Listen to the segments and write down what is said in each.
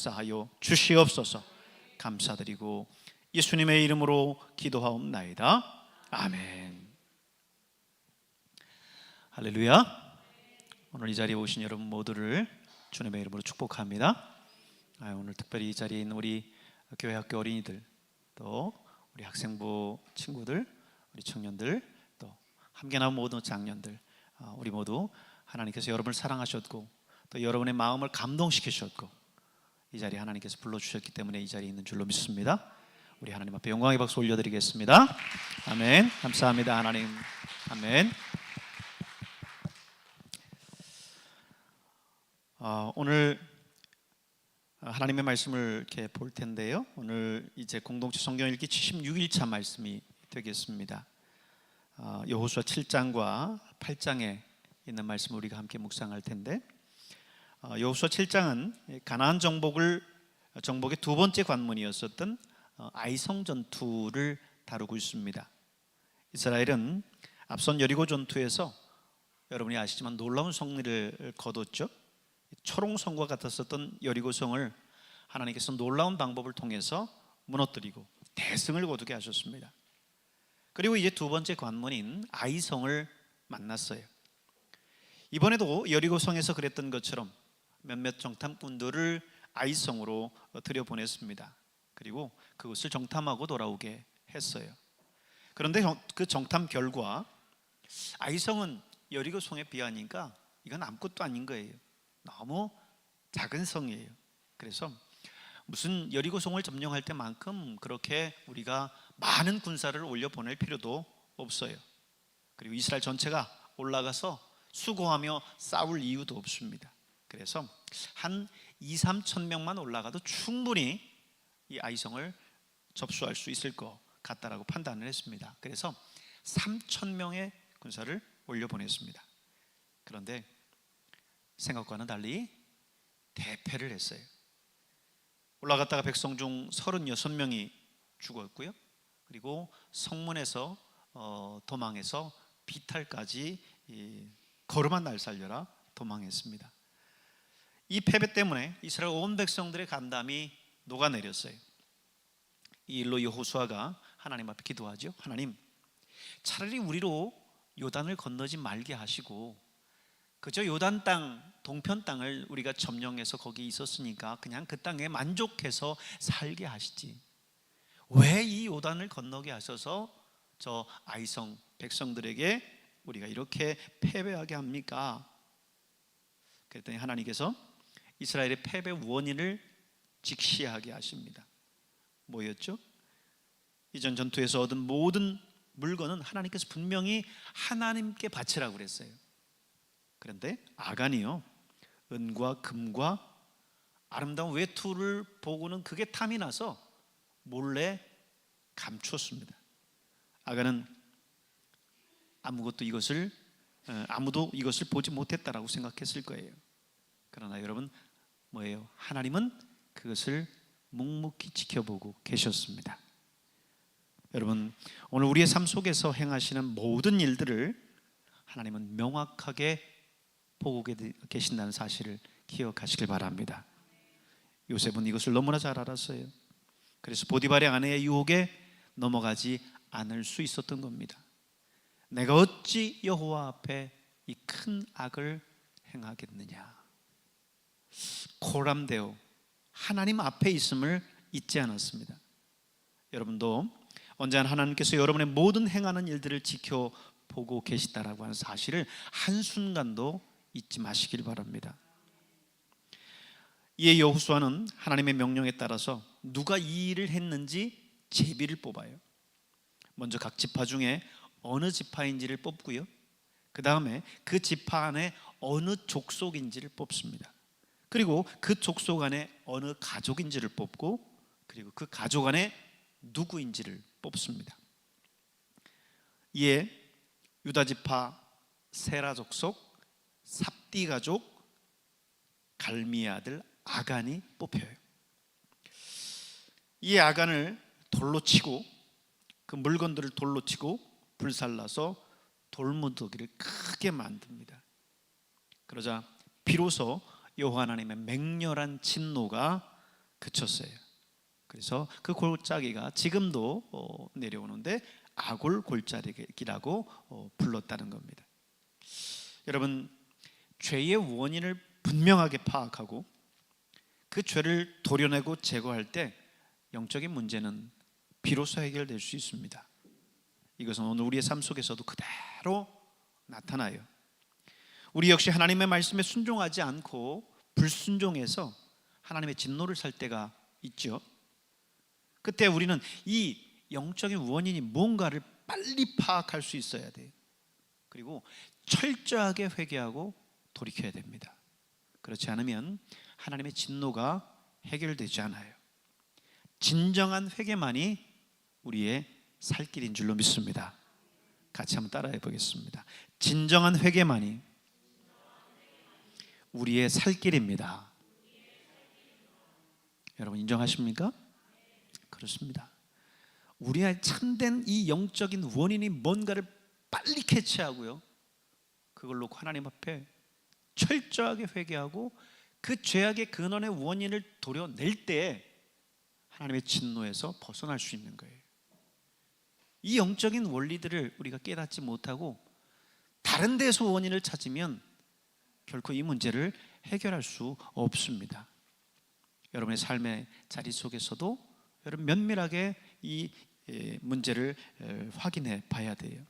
역사하여 주시옵소서. 감사드리고 예수님의 이름으로 기도하옵나이다. 아멘. 할렐루야. 오늘 이 자리에 오신 여러분 모두를 주님의 이름으로 축복합니다. 오늘 특별히 이 자리에 있는 우리 교회 학교 어린이들, 또 우리 학생부 친구들, 우리 청년들, 또 함께 나온 모든 장년들, 우리 모두 하나님께서 여러분을 사랑하셨고 또 여러분의 마음을 감동시키셨고 이 자리에 하나님께서 불러주셨기 때문에 이 자리에 있는 줄로 믿습니다. 우리 하나님 앞에 영광의 박수 올려드리겠습니다. 아멘. 감사합니다 하나님. 아멘. 오늘 하나님의 말씀을 이렇게 볼 텐데요, 오늘 이제 공동체 성경 읽기 76일차 말씀이 되겠습니다. 여호수아 7장과 8장에 있는 말씀을 우리가 함께 묵상할 텐데, 여호수아 7장은 가나안 정복의 두 번째 관문이었었던 아이성 전투를 다루고 있습니다. 이스라엘은 앞선 여리고 전투에서 여러분이 아시지만 놀라운 승리를 거뒀죠. 초롱성과 같았었던 여리고성을 하나님께서 놀라운 방법을 통해서 무너뜨리고 대승을 거두게 하셨습니다. 그리고 이제 두 번째 관문인 아이성을 만났어요. 이번에도 여리고성에서 그랬던 것처럼 몇몇 정탐꾼들을 아이성으로 들여보냈습니다. 그리고 그것을 정탐하고 돌아오게 했어요. 그런데 그 정탐 결과 아이성은 여리고성에 비하니까 이건 아무것도 아닌 거예요. 너무 작은 성이에요. 그래서 무슨 여리고성을 점령할 때만큼 그렇게 우리가 많은 군사를 올려보낼 필요도 없어요. 그리고 이스라엘 전체가 올라가서 수고하며 싸울 이유도 없습니다. 그래서 한 2-3천 명만 올라가도 충분히 이 아이성을 접수할 수 있을 것 같다라고 판단을 했습니다. 그래서 3천 명의 군사를 올려보냈습니다. 그런데 생각과는 달리 대패를 했어요. 올라갔다가 백성 중 36명이 죽었고요, 그리고 성문에서 도망해서 비탈까지 걸음만 날 살려라 도망했습니다. 이 패배 때문에 이스라엘 온 백성들의 감담이 녹아내렸어요. 이 일로 여호수아가 하나님 앞에 기도하죠. 하나님, 차라리 우리로 요단을 건너지 말게 하시고 그저 요단 땅, 동편 땅을 우리가 점령해서 거기 있었으니까 그냥 그 땅에 만족해서 살게 하시지, 왜 이 요단을 건너게 하셔서 저 아이성 백성들에게 우리가 이렇게 패배하게 합니까? 그랬더니 하나님께서 이스라엘의 패배 원인을 직시하게 하십니다. 뭐였죠? 이전 전투에서 얻은 모든 물건은 하나님께서 분명히 하나님께 바치라고 그랬어요. 그런데 아간이요, 은과 금과 아름다운 외투를 보고는 그게 탐이 나서 몰래 감추었습니다. 아간은 아무도 이것을 보지 못했다라고 생각했을 거예요. 그러나 여러분, 뭐예요? 하나님은 그것을 묵묵히 지켜보고 계셨습니다. 여러분, 오늘 우리의 삶 속에서 행하시는 모든 일들을 하나님은 명확하게 보고 계신다는 사실을 기억하시길 바랍니다. 요셉은 이것을 너무나 잘 알았어요. 그래서 보디발의 아내의 유혹에 넘어가지 않을 수 있었던 겁니다. 내가 어찌 여호와 앞에 이 큰 악을 행하겠느냐, 고람되어 하나님 앞에 있음을 잊지 않았습니다. 여러분도 언제나 하나님께서 여러분의 모든 행하는 일들을 지켜보고 계시다라고 하는 사실을 한순간도 잊지 마시길 바랍니다. 이에 여호수아는 하나님의 명령에 따라서 누가 이 일을 했는지 제비를 뽑아요. 먼저 각 지파 중에 어느 지파인지를 뽑고요, 그 다음에 그 지파 안에 어느 족속인지를 뽑습니다. 그리고 그 족속 안에 어느 가족인지를 뽑고, 그리고 그 가족 안에 누구인지를 뽑습니다. 이에 유다 지파 세라 족속 삽디 가족 갈미의 아들 아간이 뽑혀요. 이 아간을 돌로 치고, 그 물건들을 돌로 치고 불살라서 돌무더기를 크게 만듭니다. 그러자 비로소 여호와 하나님의 맹렬한 진노가 그쳤어요. 그래서 그 골짜기가 지금도 내려오는데 아골 골짜기라고 불렀다는 겁니다. 여러분, 죄의 원인을 분명하게 파악하고 그 죄를 도려내고 제거할 때 영적인 문제는 비로소 해결될 수 있습니다. 이것은 오늘 우리의 삶 속에서도 그대로 나타나요. 우리 역시 하나님의 말씀에 순종하지 않고 불순종해서 하나님의 진노를 살 때가 있죠. 그때 우리는 이 영적인 원인이 뭔가를 빨리 파악할 수 있어야 돼요. 그리고 철저하게 회개하고 돌이켜야 됩니다. 그렇지 않으면 하나님의 진노가 해결되지 않아요. 진정한 회개만이 우리의 살 길인 줄로 믿습니다. 같이 한번 따라해 보겠습니다. 진정한 회개만이 우리의 살 길입니다. 여러분 인정하십니까? 그렇습니다. 우리의 참된 이 영적인 원인이 뭔가를 빨리 캐치하고요, 그걸 놓고 하나님 앞에 철저하게 회개하고 그 죄악의 근원의 원인을 도려낼 때 하나님의 진노에서 벗어날 수 있는 거예요. 이 영적인 원리들을 우리가 깨닫지 못하고 다른 데서 원인을 찾으면 결코 이 문제를 해결할 수 없습니다. 여러분의 삶의 자리 속에서도 여러분 면밀하게 이 문제를 확인해 봐야 돼요.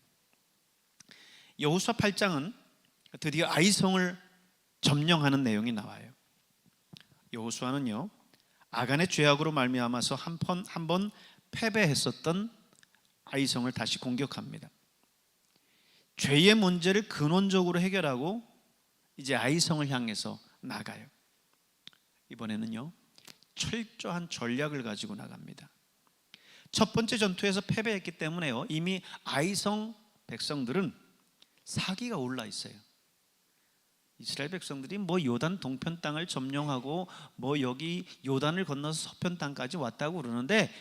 여호수아 8장은 드디어 아이성을 점령하는 내용이 나와요. 여호수아는요, 아간의 죄악으로 말미암아서 한 번 패배했었던 아이성을 다시 공격합니다. 죄의 문제를 근원적으로 해결하고 이제 아이성을 향해서 나가요. 이번에는요, 철저한 전략을 가지고 나갑니다. 첫 번째 전투에서 패배했기 때문에요, 이미 아이성 백성들은 사기가 올라 있어요. 이스라엘 백성들이 뭐 요단 동편 땅을 점령하고 뭐 여기 요단을 건너서 서편 땅까지 왔다고 그러는데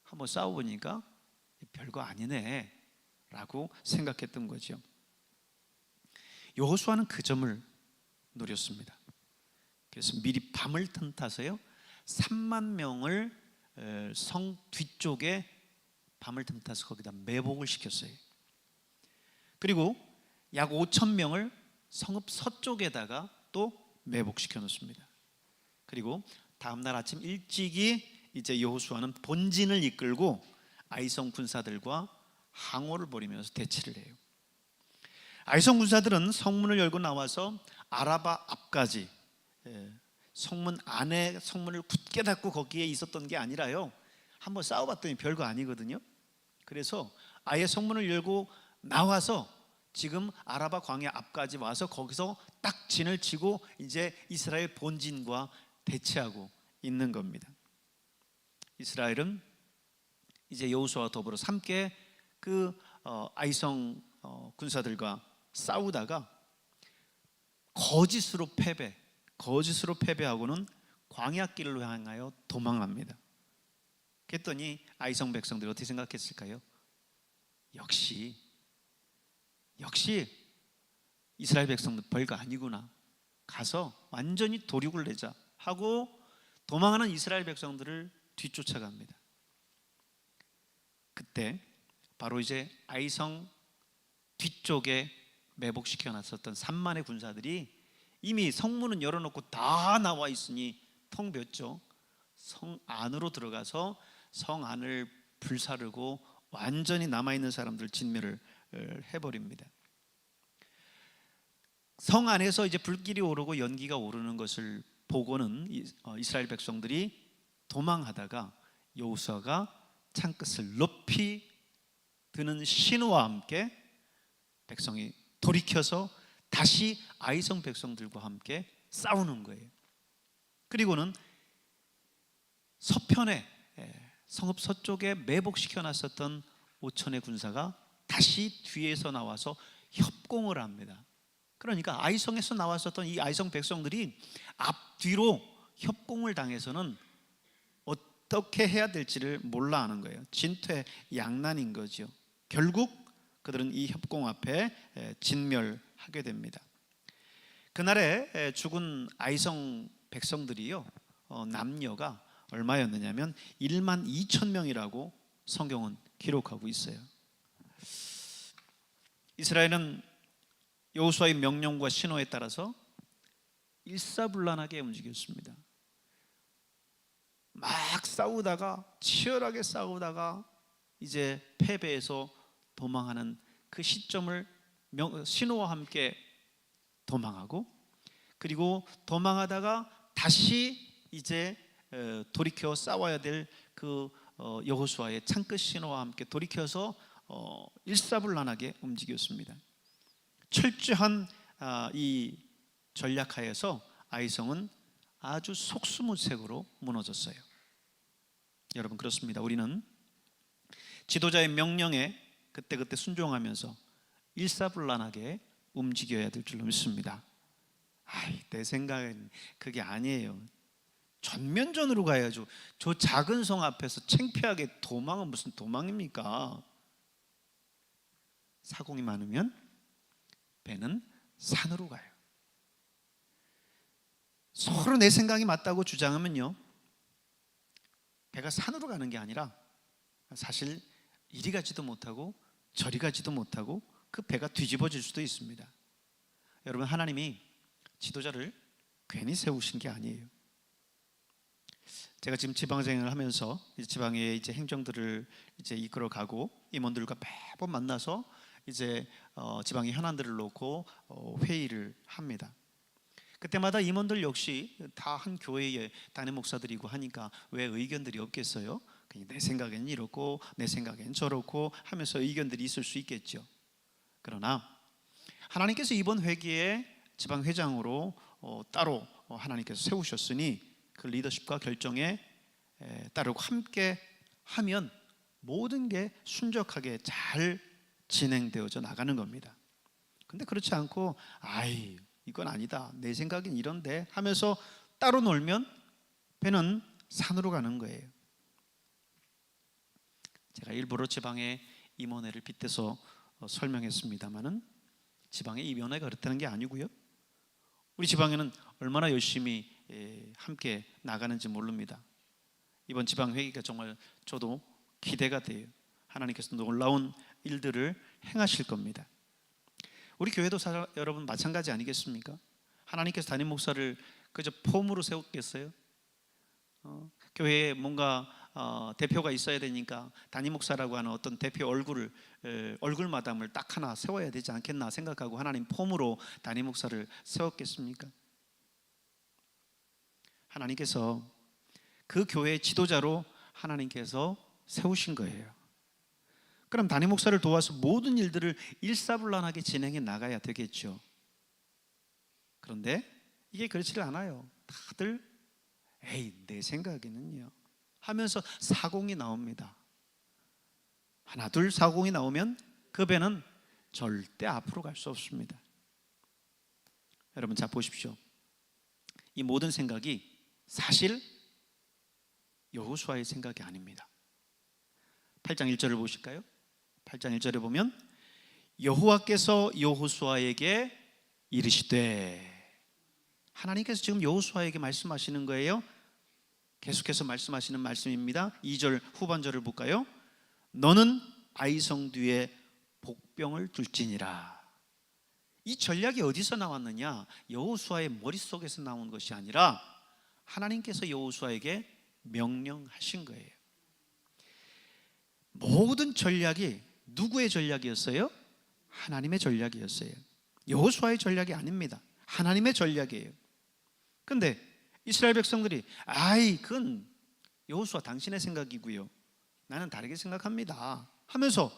한번 싸워보니까 별거 아니네 라고 생각했던 거죠. 여호수아는 그 점을 노렸습니다. 그래서 미리 밤을 틈타서요 3만 명을 성 뒤쪽에 밤을 틈타서 거기다 매복을 시켰어요. 그리고 약 5천 명을 성읍 서쪽에다가 또 매복시켜 놓습니다. 그리고 다음날 아침 일찍이 이제 여호수아는 본진을 이끌고 아이성 군사들과 항호를 벌이면서 대치를 해요. 아이성 군사들은 성문을 열고 나와서 아라바 앞까지, 성문 안에 성문을 굳게 닫고 거기에 있었던 게 아니라요, 한번 싸워봤더니 별거 아니거든요. 그래서 아예 성문을 열고 나와서 지금 아라바 광야 앞까지 와서 거기서 딱 진을 치고 이제 이스라엘 본진과 대치하고 있는 겁니다. 이스라엘은 이제 여호수아와 더불어서 함께 그 아이성 군사들과 싸우다가 거짓으로 패배하고는 광야길로 향하여 도망합니다. 그랬더니 아이성 백성들이 어떻게 생각했을까요? 역시 이스라엘 백성들 별거 아니구나, 가서 완전히 도륙을 내자 하고 도망하는 이스라엘 백성들을 뒤쫓아갑니다. 그때 바로 이제 아이성 뒤쪽에 매복시켜 놨었던 3만의 군사들이 이미 성문은 열어놓고 다 나와 있으니 텅 비었죠. 성 안으로 들어가서 성 안을 불사르고 완전히 남아있는 사람들 진멸을 해버립니다. 성 안에서 이제 불길이 오르고 연기가 오르는 것을 보고는 이스라엘 백성들이 도망하다가 여호수아가 창끝을 높이 드는 신호와 함께 백성이 돌이켜서 다시 아이성 백성들과 함께 싸우는 거예요. 그리고는 서편에 성읍 서쪽에 매복시켜 놨었던 5천의 군사가 다시 뒤에서 나와서 협공을 합니다. 그러니까 아이성에서 나왔었던 이 아이성 백성들이 앞뒤로 협공을 당해서는 어떻게 해야 될지를 몰라 하는 거예요. 진퇴양난인 거죠. 결국 그들은 이 협공 앞에 진멸하게 됩니다. 그날에 죽은 아이성 백성들이요, 남녀가 얼마였느냐면 1만 2천 명이라고 성경은 기록하고 있어요. 이스라엘은 여호수아의 명령과 신호에 따라서 일사불란하게 움직였습니다. 막 싸우다가, 치열하게 싸우다가 이제 패배해서 도망하는 그 시점을 신호와 함께 도망하고, 그리고 도망하다가 다시 이제 돌이켜 싸워야 될 그 여호수아의 창끝 신호와 함께 돌이켜서 일사불란하게 움직였습니다. 철저한 이 전략하에서 아이성은 아주 속수무책으로 무너졌어요. 여러분, 그렇습니다. 우리는 지도자의 명령에 그때그때 순종하면서 일사불란하게 움직여야 될 줄로 믿습니다. 내 생각엔 그게 아니에요. 전면전으로 가야죠. 저 작은 성 앞에서 창피하게 도망은 무슨 도망입니까? 사공이 많으면 배는 산으로 가요. 서로 내 생각이 맞다고 주장하면요, 배가 산으로 가는 게 아니라 사실 이리 가지도 못하고 저리 가지도 못하고 그 배가 뒤집어질 수도 있습니다. 여러분, 하나님이 지도자를 괜히 세우신 게 아니에요. 제가 지금 지방생활을 하면서 지방의 이제 행정들을 이제 이끌어가고 임원들과 매번 만나서 이제 지방의 현안들을 놓고 회의를 합니다. 그때마다 임원들 역시 다 한 교회의 담임 목사들이고 하니까 왜 의견들이 없겠어요? 그냥 내 생각엔 이렇고 내 생각엔 저렇고 하면서 의견들이 있을 수 있겠죠. 그러나 하나님께서 이번 회기에 지방회장으로 따로 하나님께서 세우셨으니 그 리더십과 결정에 따르고 함께 하면 모든 게 순적하게 잘 진행되어져 나가는 겁니다. 근데 그렇지 않고 이건 아니다, 내 생각엔 이런데 하면서 따로 놀면 배는 산으로 가는 거예요. 제가 일부러 지방의 임원회를 빗대서 설명했습니다마는 지방의 임원회가 그렇다는 게 아니고요, 우리 지방에는 얼마나 열심히 함께 나가는지 모릅니다. 이번 지방회의가 정말 저도 기대가 돼요. 하나님께서 놀라운 일들을 행하실 겁니다. 우리 교회도 여러분 마찬가지 아니겠습니까? 하나님께서 담임 목사를 그저 폼으로 세웠겠어요? 교회에 뭔가 대표가 있어야 되니까 담임 목사라고 하는 어떤 대표 얼굴 마담을 딱 하나 세워야 되지 않겠나 생각하고 하나님 폼으로 담임 목사를 세웠겠습니까? 하나님께서 그 교회의 지도자로 하나님께서 세우신 거예요. 그럼 담임 목사를 도와서 모든 일들을 일사불란하게 진행해 나가야 되겠죠. 그런데 이게 그렇지를 않아요. 다들 내 생각에는요 하면서 사공이 나옵니다. 하나 둘 사공이 나오면 그 배는 절대 앞으로 갈 수 없습니다. 여러분, 자 보십시오. 이 모든 생각이 사실 여호수아의 생각이 아닙니다. 8장 1절을 보실까요? 8장 1절에 보면 여호와께서 여호수아에게 이르시되, 하나님께서 지금 여호수아에게 말씀하시는 거예요. 계속해서 말씀하시는 말씀입니다. 2절 후반절을 볼까요? 너는 아이성 뒤에 복병을 둘지니라. 이 전략이 어디서 나왔느냐? 여호수아의 머릿속에서 나온 것이 아니라 하나님께서 여호수아에게 명령하신 거예요. 모든 전략이 누구의 전략이었어요? 하나님의 전략이었어요. 여호수아의 전략이 아닙니다. 하나님의 전략이에요. 근데 이스라엘 백성들이 그건 여호수아 당신의 생각이고요, 나는 다르게 생각합니다 하면서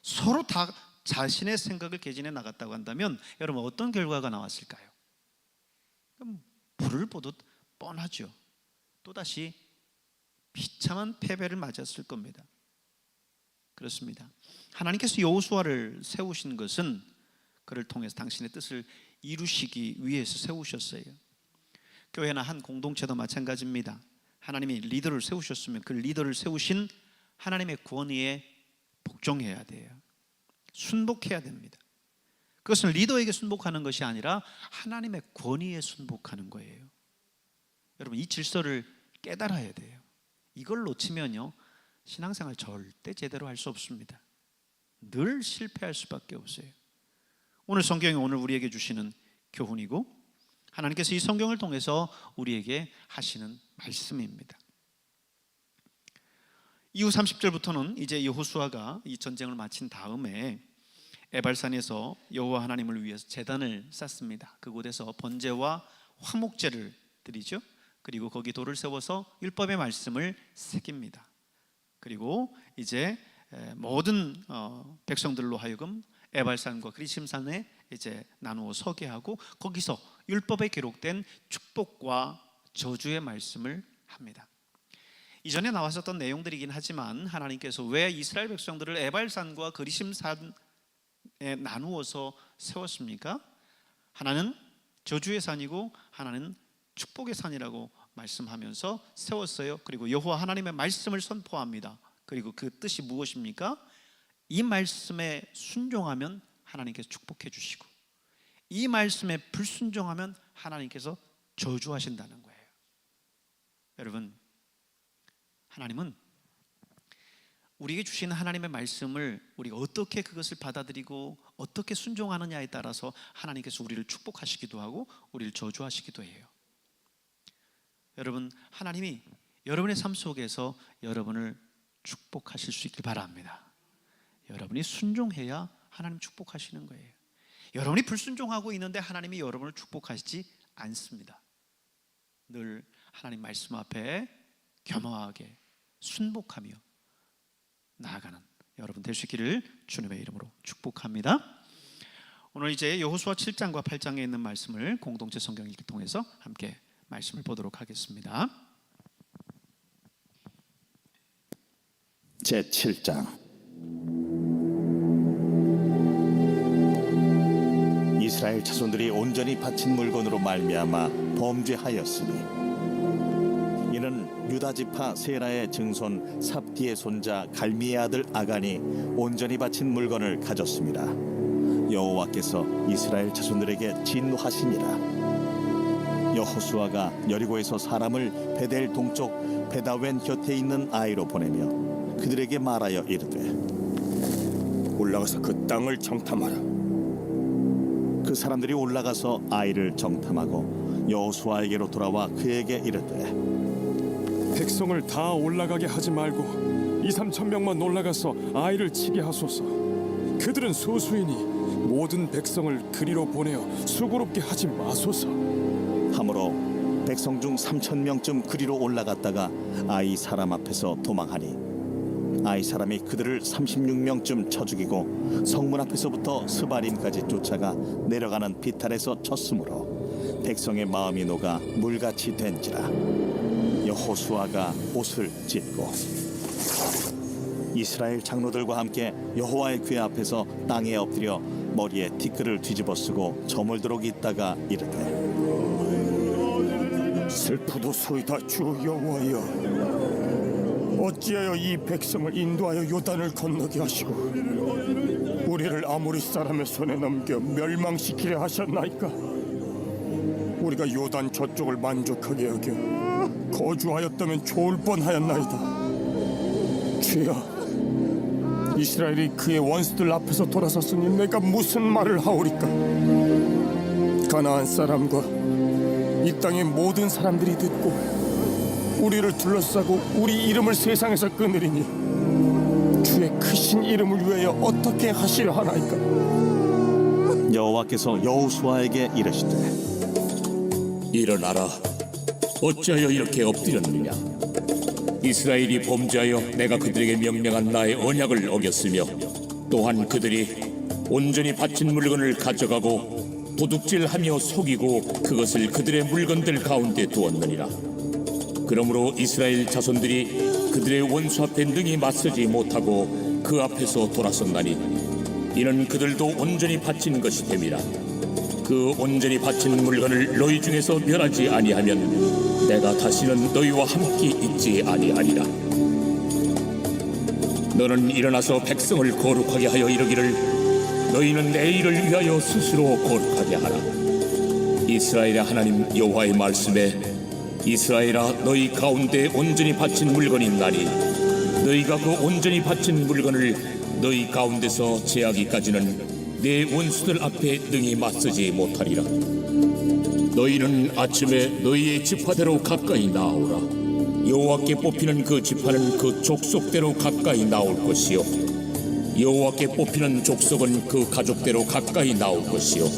서로 다 자신의 생각을 개진해 나갔다고 한다면 여러분, 어떤 결과가 나왔을까요? 불을 보듯 뻔하죠. 또다시 비참한 패배를 맞았을 겁니다. 그렇습니다. 하나님께서 여호수아를 세우신 것은 그를 통해서 당신의 뜻을 이루시기 위해서 세우셨어요. 교회나 한 공동체도 마찬가지입니다. 하나님이 리더를 세우셨으면 그 리더를 세우신 하나님의 권위에 복종해야 돼요. 순복해야 됩니다. 그것은 리더에게 순복하는 것이 아니라 하나님의 권위에 순복하는 거예요. 여러분, 이 질서를 깨달아야 돼요. 이걸 놓치면요, 신앙생활 절대 제대로 할 수 없습니다. 늘 실패할 수밖에 없어요. 오늘 성경이 오늘 우리에게 주시는 교훈이고, 하나님께서 이 성경을 통해서 우리에게 하시는 말씀입니다. 이후 30절부터는 이제 여호수아가 이 전쟁을 마친 다음에 에발산에서 여호와 하나님을 위해서 제단을 쌓습니다. 그곳에서 번제와 화목제를 드리죠. 그리고 거기 돌을 세워서 율법의 말씀을 새깁니다. 그리고 이제 모든 백성들로 하여금 에발산과 그리심산에 이제 나누어 서게 하고, 거기서 율법에 기록된 축복과 저주의 말씀을 합니다. 이전에 나왔었던 내용들이긴 하지만 하나님께서 왜 이스라엘 백성들을 에발산과 그리심산에 나누어서 세웠습니까? 하나는 저주의 산이고 하나는 축복의 산이라고 말씀하면서 세웠어요. 그리고 여호와 하나님의 말씀을 선포합니다. 그리고 그 뜻이 무엇입니까? 이 말씀에 순종하면 하나님께서 축복해 주시고, 이 말씀에 불순종하면 하나님께서 저주하신다는 거예요. 여러분, 하나님은 우리에게 주신 하나님의 말씀을 우리가 어떻게 그것을 받아들이고 어떻게 순종하느냐에 따라서 하나님께서 우리를 축복하시기도 하고 우리를 저주하시기도 해요. 여러분, 하나님이 여러분의 삶 속에서 여러분을 축복하실 수 있길 바랍니다. 여러분이 순종해야 하나님 축복하시는 거예요. 여러분이 불순종하고 있는데 하나님이 여러분을 축복하시지 않습니다. 늘 하나님 말씀 앞에 겸허하게 순복하며 나아가는 여러분 될 수 있기를 주님의 이름으로 축복합니다. 오늘 이제 여호수아 7장과 8장에 있는 말씀을 공동체 성경 읽기 통해서 함께 말씀을 보도록 하겠습니다. 제7장. 이스라엘 자손들이 온전히 바친 물건으로 말미암아 범죄하였으니, 이는 유다지파 세라의 증손 삽디의 손자 갈미의 아들 아간이 온전히 바친 물건을 가졌습니다. 여호와께서 이스라엘 자손들에게 진노하시니라. 여호수아가 여리고에서 사람을 베델 동쪽 베다웬 곁에 있는 아이로 보내며 그들에게 말하여 이르되, 올라가서 그 땅을 정탐하라. 그 사람들이 올라가서 아이를 정탐하고 여호수아에게로 돌아와 그에게 이르되, 백성을 다 올라가게 하지 말고 2-3천 명만 올라가서 아이를 치게 하소서. 그들은 소수이니 모든 백성을 그리로 보내어 수고롭게 하지 마소서. 하므로 백성 중 3,000명쯤 그리로 올라갔다가 아이 사람 앞에서 도망하니, 아이 사람이 그들을 36명쯤 쳐 죽이고 성문 앞에서부터 스바림까지 쫓아가 내려가는 비탈에서 쳤으므로 백성의 마음이 녹아 물같이 된지라. 여호수아가 옷을 찢고 이스라엘 장로들과 함께 여호와의 궤 앞에서 땅에 엎드려 머리에 티끌을 뒤집어 쓰고 저물도록 있다가 이르되, 슬프도소이다 주 여호와여, 어찌하여 이 백성을 인도하여 요단을 건너게 하시고 우리를 아모리 사람의 손에 넘겨 멸망시키려 하셨나이까? 우리가 요단 저쪽을 만족하게 여겨 거주하였다면 좋을 뻔하였나이다. 주여, 이스라엘이 그의 원수들 앞에서 돌아섰으니 내가 무슨 말을 하오리까? 가나안 사람과 이 땅의 모든 사람들이 듣고 우리를 둘러싸고 우리 이름을 세상에서 끊으리니 주의 크신 이름을 위하여 어떻게 하시려 하나이까? 여호와께서 여호수아에게 이르시되, 일어나라. 어찌하여 이렇게 엎드렸느냐? 이스라엘이 범죄하여 내가 그들에게 명령한 나의 언약을 어겼으며, 또한 그들이 온전히 바친 물건을 가져가고 도둑질하며 속이고 그것을 그들의 물건들 가운데 두었느니라. 그러므로 이스라엘 자손들이 그들의 원수 앞에 능히 맞서지 못하고 그 앞에서 돌아섰나니, 이는 그들도 온전히 바친 것이 됨이라. 그 온전히 바친 물건을 너희 중에서 멸하지 아니하면 내가 다시는 너희와 함께 있지 아니하리라. 너는 일어나서 백성을 거룩하게 하여 이르기를, 너희는 내 일을 위하여 스스로 거룩하게 하라. 이스라엘의 하나님 여호와의 말씀에 이스라엘아, 너희 가운데 온전히 바친 물건이 있나니 너희가 그 온전히 바친 물건을 너희 가운데서 제하기까지는 내 원수들 앞에 능히 맞서지 못하리라. 너희는 아침에 너희의 지파대로 가까이 나오라. 여호와께 뽑히는 그 지파는 그 족속대로 가까이 나올 것이요, 여호와께 뽑히는 족속은 그 가족대로 가까이 나올 것이요,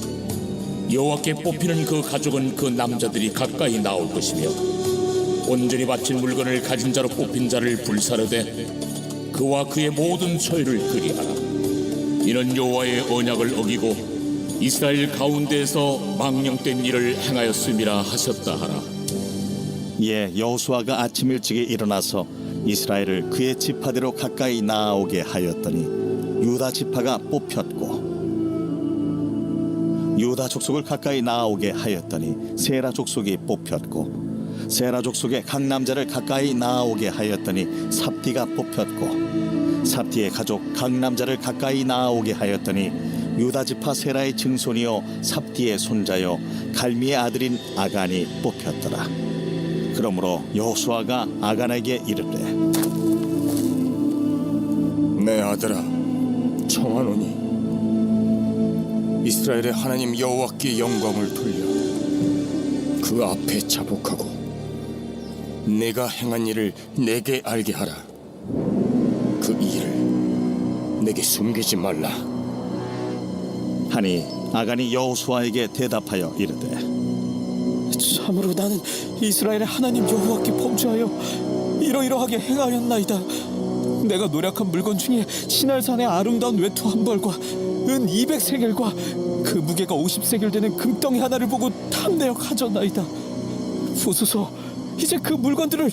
여호와께 뽑히는 그 가족은 그 남자들이 가까이 나올 것이며, 온전히 바친 물건을 가진 자로 뽑힌 자를 불사르되 그와 그의 모든 소유를 그리하라. 이는 여호와의 언약을 어기고 이스라엘 가운데에서 망령된 일을 행하였음이라 하셨다 하라. 예, 여호수아가 아침 일찍에 일어나서 이스라엘을 그의 지파대로 가까이 나아오게 하였더니 유다 지파가 뽑혔고, 유다 족속을 가까이 나아오게 하였더니 세라 족속이 뽑혔고, 세라 족속의 각 남자를 가까이 나아오게 하였더니 삽디가 뽑혔고, 삽디의 가족 각 남자를 가까이 나아오게 하였더니 유다 지파 세라의 증손이요 삽디의 손자요 갈미의 아들인 아간이 뽑혔더라. 그러므로 여호수아가 아간에게 이르되, 내 아들아, 청하노니 이스라엘의 하나님 여호와께 영광을 돌려 그 앞에 자복하고 내가 행한 일을 내게 알게 하라. 그 일을 내게 숨기지 말라. 하니 아간이 여호수아에게 대답하여 이르되, 참으로 나는 이스라엘의 하나님 여호와께 범죄하여 이러이러하게 행하였나이다. 내가 노력한 물건 중에 시날산의 아름다운 외투 한 벌과 은 200세겔과 그 무게가 50세겔 되는 금덩이 하나를 보고 탐내어 가져나이다. 보소서, 이제 그 물건들을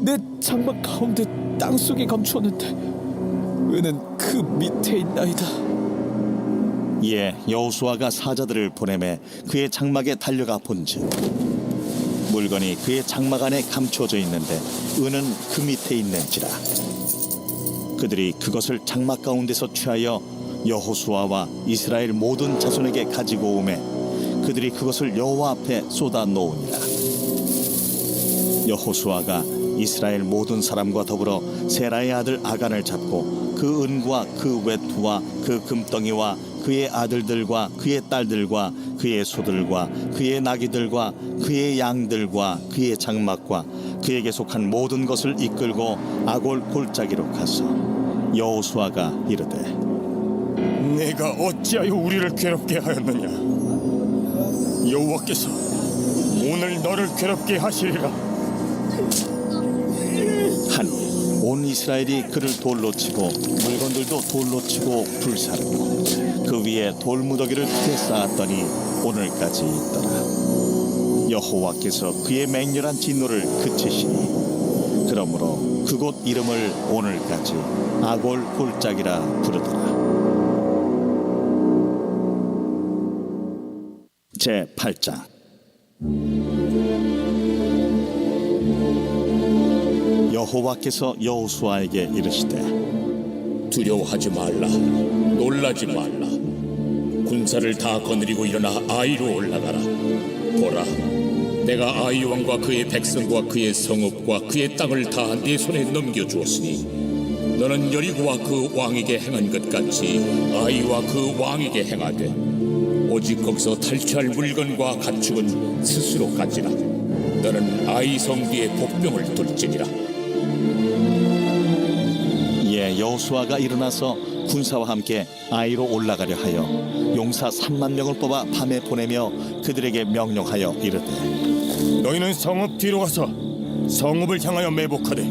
내 장막 가운데 땅속에 감추었는데 은은 그 밑에 있나이다. 이에 여호수아가 사자들을 보내매 그의 장막에 달려가 본즉 물건이 그의 장막 안에 감추어져 있는데 은은 그 밑에 있는지라. 그들이 그것을 장막 가운데서 취하여 여호수아와 이스라엘 모든 자손에게 가지고 오매 그들이 그것을 여호와 앞에 쏟아 놓으니라. 여호수아가 이스라엘 모든 사람과 더불어 세라의 아들 아간을 잡고 그 은과 그 외투와 그 금덩이와 그의 아들들과 그의 딸들과 그의 소들과 그의 나귀들과 그의 양들과 그의 장막과 그에게 속한 모든 것을 이끌고 아골 골짜기로 가서 여호수아가 이르되, 내가 어찌하여 우리를 괴롭게 하였느냐? 여호와께서 오늘 너를 괴롭게 하시리라. 하니 온 이스라엘이 그를 돌로 치고 물건들도 돌로 치고 불사르고 그 위에 돌무더기를 크게 쌓았더니 오늘까지 있더라. 여호와께서 그의 맹렬한 진노를 그치시니 그러므로 그곳 이름을 오늘까지 아골 골짜기라 부르더라. 제 8장. 여호와께서 여호수아에게 이르시되, 두려워하지 말라, 놀라지 말라. 군사를 다 거느리고 일어나 아이로 올라가라. 보라, 내가 아이 왕과 그의 백성과 그의 성읍과 그의 땅을 다 네 손에 넘겨주었으니 너는 여리고와 그 왕에게 행한 것 같이 아이와 그 왕에게 행하되 오직 거기서 탈취할 물건과 가축은 스스로 가지라. 너는 아이 성뒤에 복병을 둘지니라. 이에 여호수아가 일어나서 군사와 함께 아이로 올라가려 하여 용사 3만 명을 뽑아 밤에 보내며 그들에게 명령하여 이르되, 너희는 성읍 뒤로 가서 성읍을 향하여 매복하되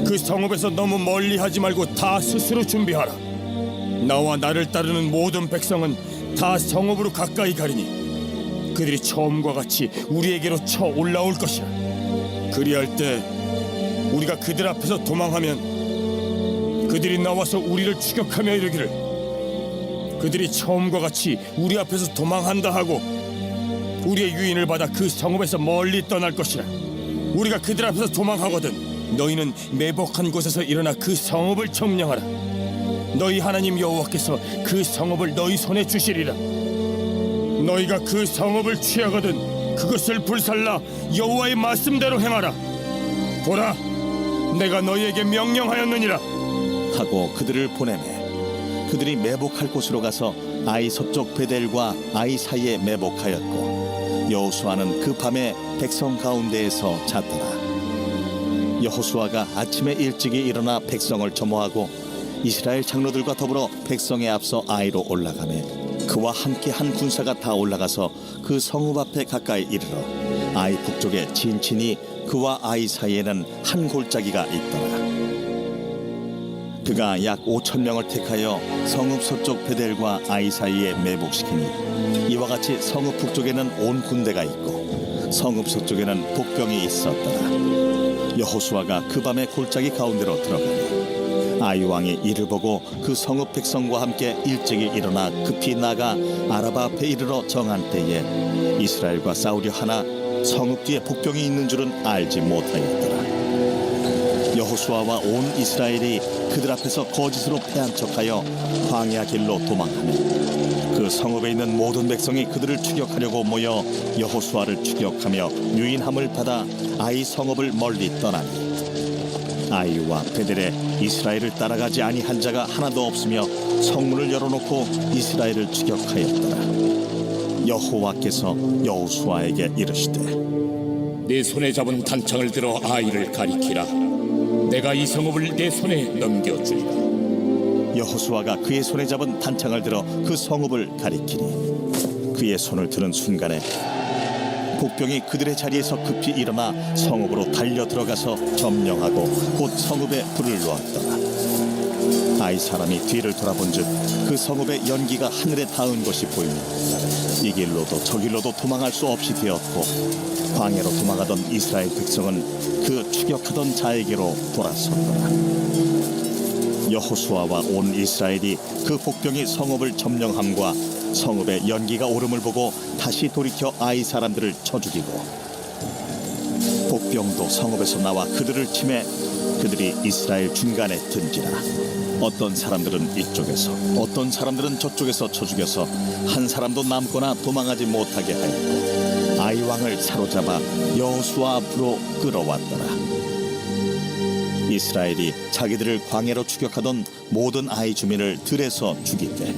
그 성읍에서 너무 멀리 하지 말고 다 스스로 준비하라. 나와 나를 따르는 모든 백성은 다 성읍으로 가까이 가리니 그들이 처음과 같이 우리에게로 쳐 올라올 것이라. 그리할 때 우리가 그들 앞에서 도망하면 그들이 나와서 우리를 추격하며 이르기를, 그들이 처음과 같이 우리 앞에서 도망한다 하고 우리의 유인을 받아 그 성읍에서 멀리 떠날 것이라. 우리가 그들 앞에서 도망하거든 너희는 매복한 곳에서 일어나 그 성읍을 점령하라. 너희 하나님 여호와께서 그 성읍을 너희 손에 주시리라. 너희가 그 성읍을 취하거든 그것을 불살라 여호와의 말씀대로 행하라. 보라, 내가 너희에게 명령하였느니라. 하고 그들을 보내매 그들이 매복할 곳으로 가서 아이 서쪽 베델과 아이 사이에 매복하였고 여호수아는 그 밤에 백성 가운데에서 잤더라. 여호수아가 아침에 일찍이 일어나 백성을 점호하고 이스라엘 장로들과 더불어 백성에 앞서 아이로 올라가매 그와 함께 한 군사가 다 올라가서 그 성읍 앞에 가까이 이르러 아이 북쪽에 진친이 그와 아이 사이에는 한 골짜기가 있더라. 그가 약 5,000명을 택하여 성읍 서쪽 베델과 아이 사이에 매복시키니 이와 같이 성읍 북쪽에는 온 군대가 있고 성읍 서쪽에는 복병이 있었더라. 여호수아가 그 밤에 골짜기 가운데로 들어가니 아이 왕이 이를 보고 그 성읍 백성과 함께 일찍이 일어나 급히 나가 아라바 앞에 이르러 정한 때에 이스라엘과 싸우려 하나 성읍 뒤에 복병이 있는 줄은 알지 못하였더라. 여호수아와 온 이스라엘이 그들 앞에서 거짓으로 패한 척하여 광야 길로 도망하며 그 성읍에 있는 모든 백성이 그들을 추격하려고 모여 여호수아를 추격하며 유인함을 받아 아이 성읍을 멀리 떠나니 아이와 베델에 이스라엘을 따라가지 아니한 자가 하나도 없으며 성문을 열어놓고 이스라엘을 추격하였더라. 여호와께서 여호수아에게 이르시되 내 손에 잡은 단창을 들어 아이를 가리키라. 내가 이 성읍을 내 손에 넘겨주리라. 여호수아가 그의 손에 잡은 단창을 들어 그 성읍을 가리키니 그의 손을 드는 순간에 복병이 그들의 자리에서 급히 일어나 성읍으로 달려 들어가서 점령하고 곧 성읍에 불을 놓았더라. 아이 사람이 뒤를 돌아본즉 그 성읍의 연기가 하늘에 닿은 것이 보이니 이 길로도 저 길로도 도망할 수 없이 되었고 광야로 도망하던 이스라엘 백성은 그 추격하던 자에게로 돌아섰더라. 여호수아와 온 이스라엘이 그 복병이 성읍을 점령함과 성읍의 연기가 오름을 보고 다시 돌이켜 아이 사람들을 쳐 죽이고 복병도 성읍에서 나와 그들을 치매 그들이 이스라엘 중간에 든지라. 어떤 사람들은 이쪽에서 어떤 사람들은 저쪽에서 쳐 죽여서 한 사람도 남거나 도망하지 못하게 하였고 아이 왕을 사로잡아 여호수아 앞으로 끌어왔더라. 이스라엘이 자기들을 광야로 추격하던 모든 아이 주민을 들에서 죽이되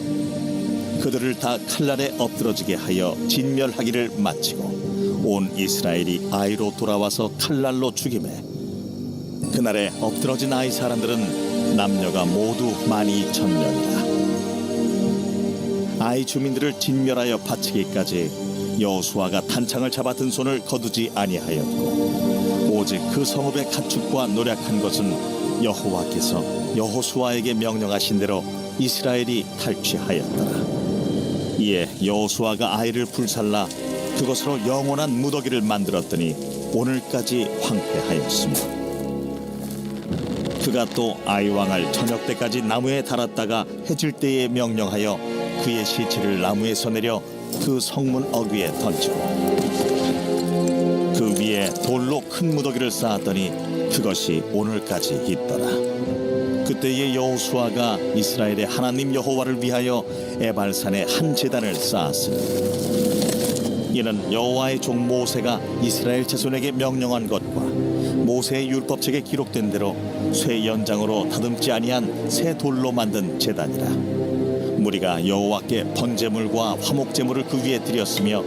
그들을 다 칼날에 엎드러지게 하여 진멸하기를 마치고 온 이스라엘이 아이로 돌아와서 칼날로 죽이매 그날에 엎드러진 아이 사람들은 남녀가 모두 12,000명이라. 아이 주민들을 진멸하여 바치기까지 여호수아가 단창을 잡아 든 손을 거두지 아니하였고 오직 그 성읍의 가축과 노략한 것은 여호와께서 여호수아에게 명령하신 대로 이스라엘이 탈취하였더라. 이에 여호수아가 아이를 불살라 그것으로 영원한 무더기를 만들었더니 오늘까지 황폐하였습니다. 그가 또 아이 왕을 저녁 때까지 나무에 달았다가 해질 때에 명령하여 그의 시체를 나무에서 내려 그 성문 어귀에 던지고 그 위에 돌로 큰 무더기를 쌓았더니 그것이 오늘까지 있더라. 그때의 여호수아가 이스라엘의 하나님 여호와를 위하여 에발산에 한 제단을 쌓았으니 이는 여호와의 종 모세가 이스라엘 자손에게 명령한 것과 모세의 율법책에 기록된 대로 쇠 연장으로 다듬지 아니한 새 돌로 만든 제단이라. 무리가 여호와께 번제물과 화목제물을 그 위에 드렸으며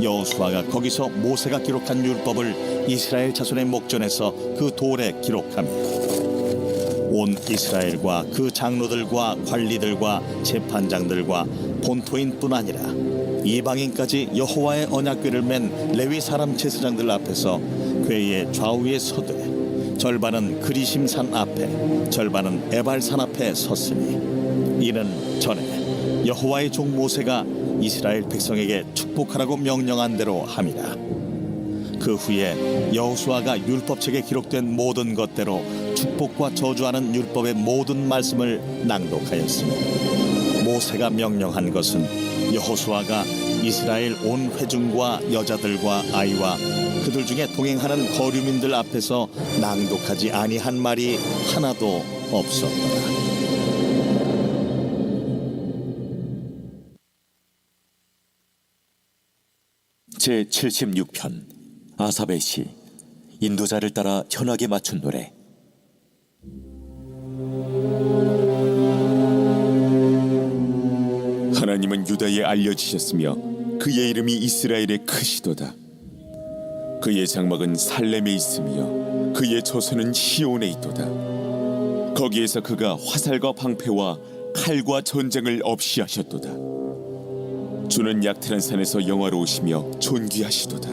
여호수아가 거기서 모세가 기록한 율법을 이스라엘 자손의 목전에서 그 돌에 기록하며 온 이스라엘과 그 장로들과 관리들과 재판장들과 본토인뿐 아니라 이방인까지 여호와의 언약궤를 맨 레위 사람 제사장들 앞에서 궤의 좌우에 서되 절반은 그리심산 앞에 절반은 에발산 앞에 섰으니 이는 전에 여호와의 종 모세가 이스라엘 백성에게 축복하라고 명령한 대로 함이라. 그 후에 여호수아가 율법책에 기록된 모든 것대로 축복과 저주하는 율법의 모든 말씀을 낭독하였으며 모세가 명령한 것은 여호수아가 이스라엘 온 회중과 여자들과 아이와 그들 중에 동행하는 거류민들 앞에서 낭독하지 아니한 말이 하나도 없었더라. 제76편 아삽의 시 인도자를 따라 현악에 맞춘 노래. 하나님은 유다에 알려지셨으며 그의 이름이 이스라엘에 크시도다. 그의 장막은 살렘에 있으며 그의 조선은 시온에 있도다. 거기에서 그가 화살과 방패와 칼과 전쟁을 없이 하셨도다. 주는 약탈한 산에서 영화로우시며 존귀하시도다.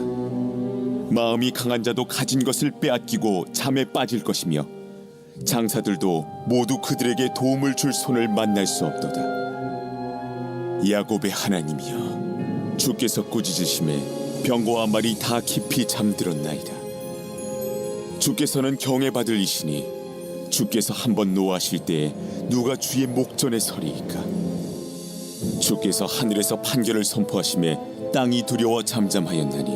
마음이 강한 자도 가진 것을 빼앗기고 잠에 빠질 것이며 장사들도 모두 그들에게 도움을 줄 손을 만날 수 없도다. 야곱의 하나님이여, 주께서 꾸짖으심에 병거와 말이 다 깊이 잠들었나이다. 주께서는 경외받을 이시니 주께서 한번 노하실 때에 누가 주의 목전에 서리이까. 주께서 하늘에서 판결을 선포하심에 땅이 두려워 잠잠하였나니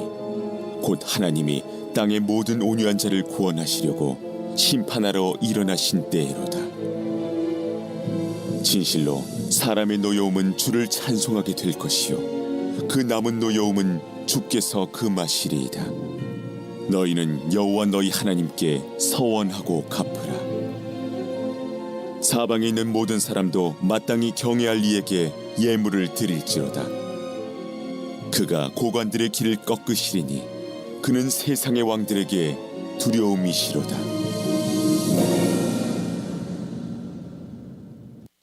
곧 하나님이 땅의 모든 온유한 자를 구원하시려고 심판하러 일어나신 때이로다. 진실로 사람의 노여움은 주를 찬송하게 될 것이요 그 남은 노여움은 주께서 금하시리이다. 너희는 여호와 너희 하나님께 서원하고 갚으라. 사방에 있는 모든 사람도 마땅히 경외할 이에게 예물을 드릴지로다. 그가 고관들의 길을 꺾으시리니 그는 세상의 왕들에게 두려움이시로다.